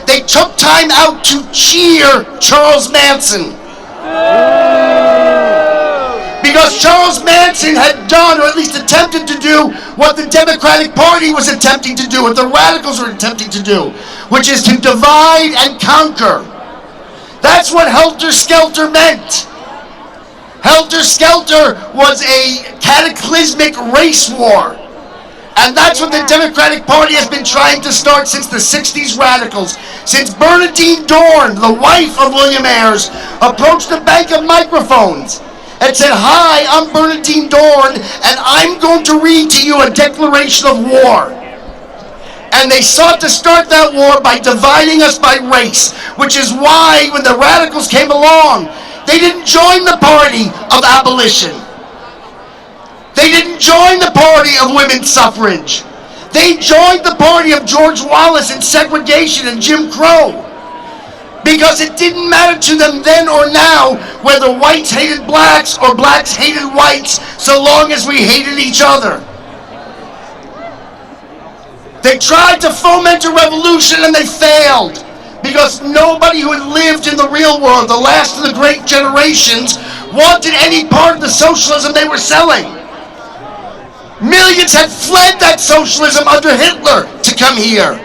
they took time out to cheer Charles Manson. Because Charles Manson had done, or at least attempted to do, what the Democratic Party was attempting to do, what the radicals were attempting to do, which is to divide and conquer. That's what Helter Skelter meant. Helter Skelter was a cataclysmic race war. And that's what the Democratic Party has been trying to start since the 60s radicals. Since Bernadine Dorn, the wife of William Ayers, approached a bank of microphones and said, "Hi, I'm Bernadine Dorn, and I'm going to read to you a declaration of war." And they sought to start that war by dividing us by race, which is why when the radicals came along, they didn't join the party of abolition. They didn't join the party of women's suffrage. They joined the party of George Wallace and segregation and Jim Crow. Because it didn't matter to them then or now whether whites hated blacks or blacks hated whites, so long as we hated each other. They tried to foment a revolution and they failed. Because nobody who had lived in the real world, the last of the great generations, wanted any part of the socialism they were selling. Millions had fled that socialism under Hitler to come here.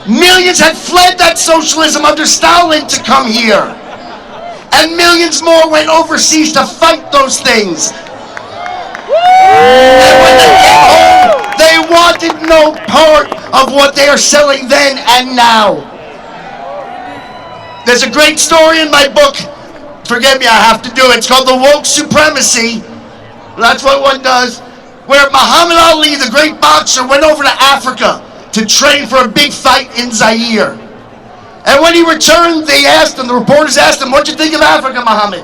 Millions had fled that socialism under Stalin to come here. And millions more went overseas to fight those things. And when they came home, they wanted no part of what they are selling then and now. There's a great story in my book, forgive me, I have to do it, it's called The Woke Supremacy. That's what one does. Where Muhammad Ali, the great boxer, went over to Africa to train for a big fight in Zaire. And when he returned, the reporters asked him, "What'd you think of Africa, Muhammad?"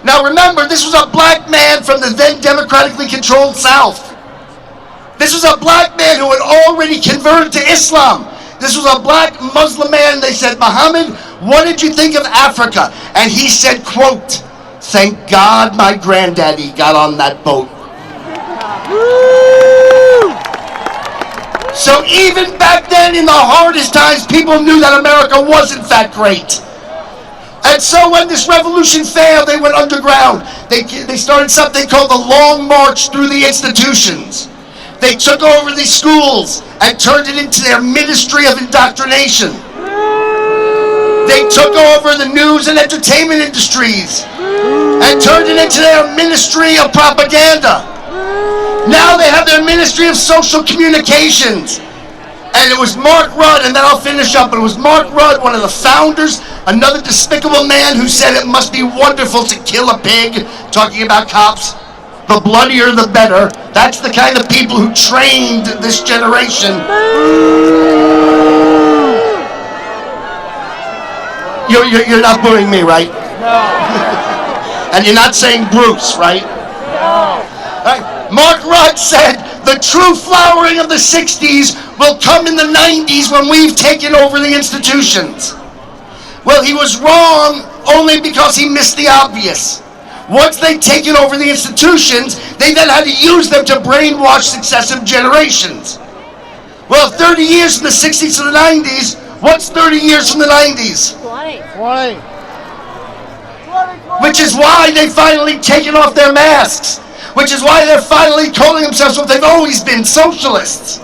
Now remember, this was a black man from the then democratically controlled South. This was a black man who had already converted to Islam. This was a black Muslim man. They said, "Muhammad, what did you think of Africa?" And he said, quote, "Thank God my granddaddy got on that boat." So even back then, in the hardest times, people knew that America was in fact great. And so when this revolution failed, they went underground. They started something called the Long March through the institutions. They took over these schools and turned it into their ministry of indoctrination. They took over the news and entertainment industries and turned it into their ministry of propaganda. Now they have their Ministry of Social Communications. And it was Mark Rudd, and then I'll finish up, but it was Mark Rudd, one of the founders, another despicable man who said it must be wonderful to kill a pig, talking about cops. The bloodier the better. That's the kind of people who trained this generation. You're not booing me, right? No. And you're not saying Bruce, right? No. Right. Mark Rudd said the true flowering of the 60s will come in the 90s when we've taken over the institutions. Well, he was wrong only because he missed the obvious. Once they'd taken over the institutions, they then had to use them to brainwash successive generations. Well, 30 years from the 60s to the 90s, what's 30 years from the 90s? 20. Which is why they've finally taken off their masks. Which is why they're finally calling themselves what they've always been, socialists.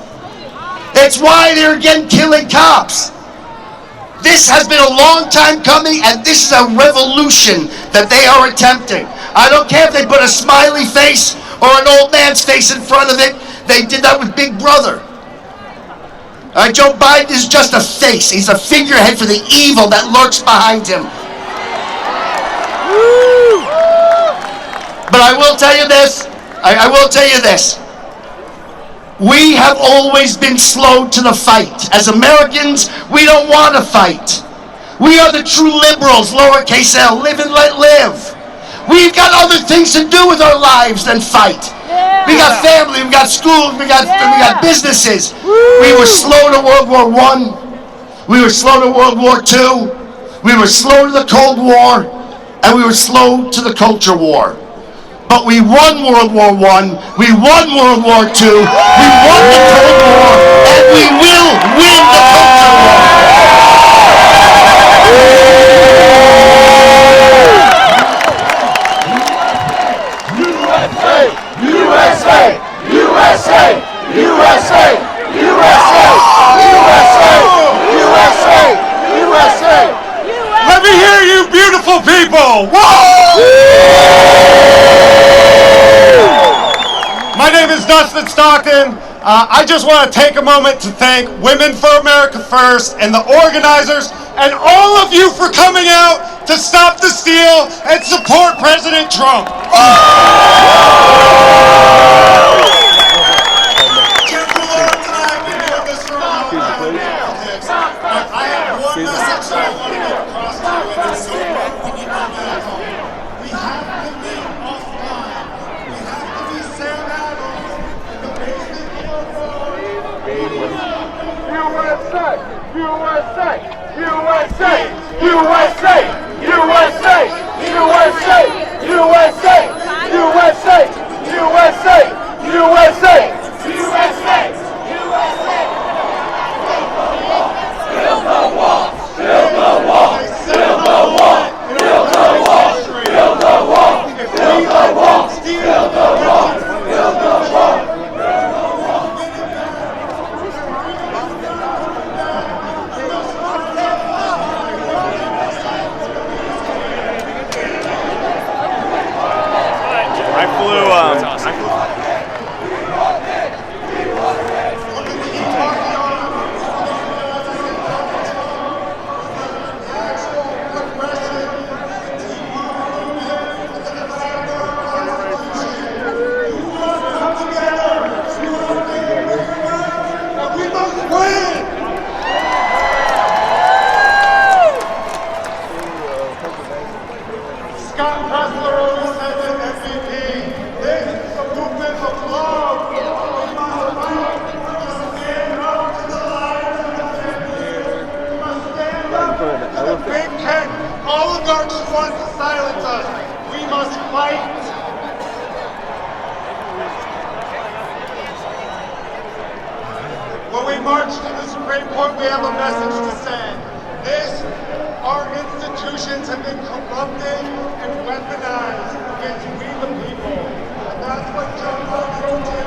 It's why they're again killing cops. This has been a long time coming, and this is a revolution that they are attempting. I don't care if they put a smiley face or an old man's face in front of it. They did that with Big Brother. Joe Biden is just a face. He's a figurehead for the evil that lurks behind him. But I will tell you this. I will tell you this. We have always been slow to the fight. As Americans, we don't want to fight. We are the true liberals, lowercase l, live and let live. We've got other things to do with our lives than fight. Yeah. We got family, we got schools, we got businesses. Woo. We were slow to World War I. We were slow to World War II. We were slow to the Cold War. And we were slow to the Culture War. But we won World War I, we won World War II, we won the Cold War, and we will win the Culture War. Whoa! My name is Dustin Stockton. I just want to take a moment to thank Women for America First and the organizers and all of you for coming out to stop the steal and support President Trump. I have one message that I want to get across to you, and it's so important when you come back home. We have to meet offline. We have to be Sam Adams in the basement of our phone. USA! USA! USA! USA! USA! USA! USA! USA! USA! USA! USA! Build the wall! Build the wall! Build the wall! Build the wall! Build the wall! Build the wall! Build the wall! Build the wall! I flew. Big Tent, oligarchs want to silence us. We must fight. When we march to the Supreme Court, we have a message to send. Our institutions have been corrupted and weaponized against we the people. And that's what Joe Biden did.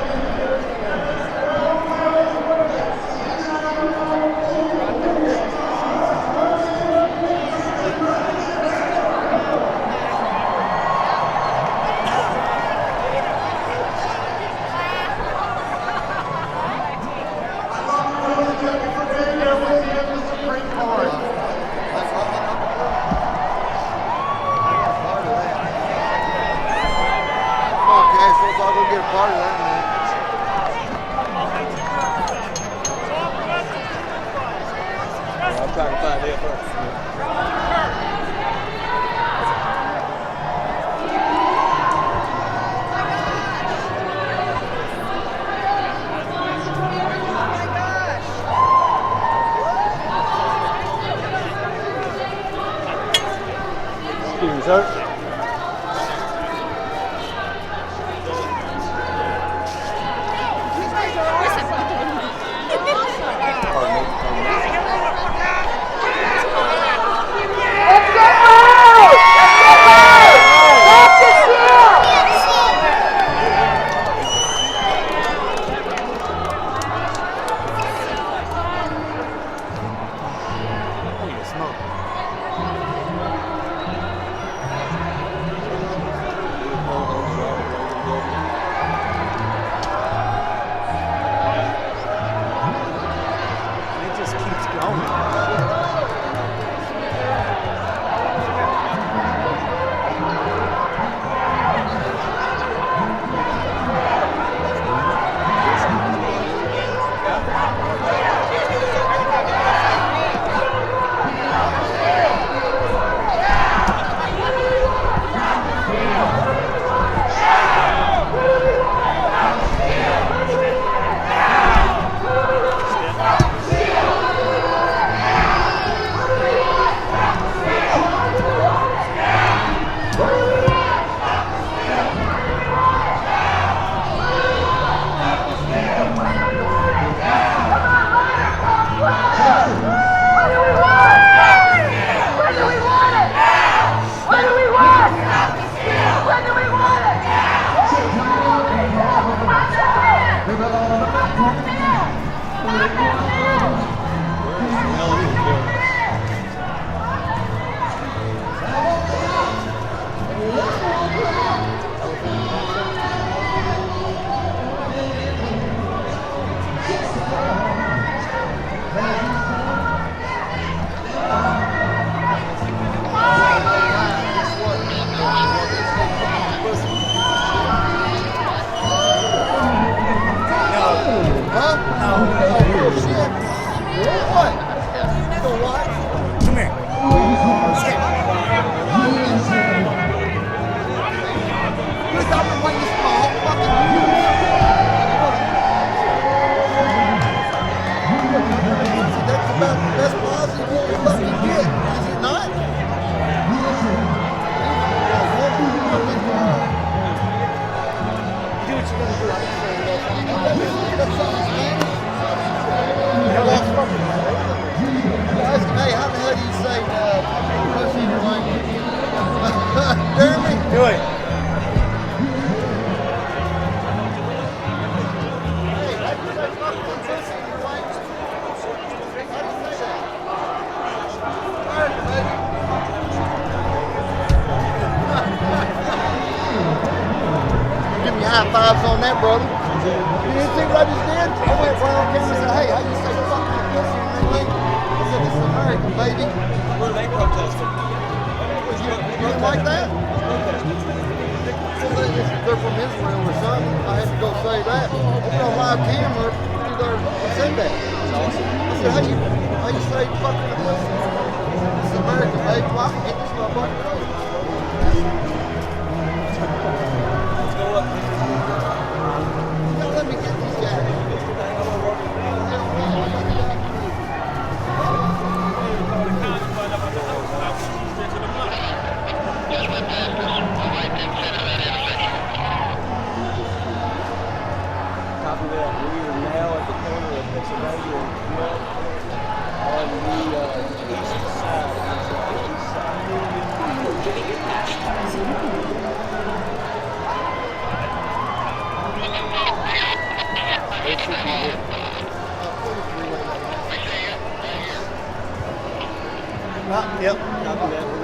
Excuse me, sir. high fives on that, brother. You didn't see what I just did? I went right on camera and said, hey, how you say fucking pussy in your league? I said, this is America, baby. Where they protesting? You didn't like that? They're from Israel or something. I had to go say that. I put on live camera and said that. I said, how you say fucking pussy? This is America, baby. Well, I can get this motherfucker over. Let's go up. You gotta let me get these guys. Copy that. We are now at the corner of Pennsylvania and Plymouth on the east side. It should be here. Yep. Copy that.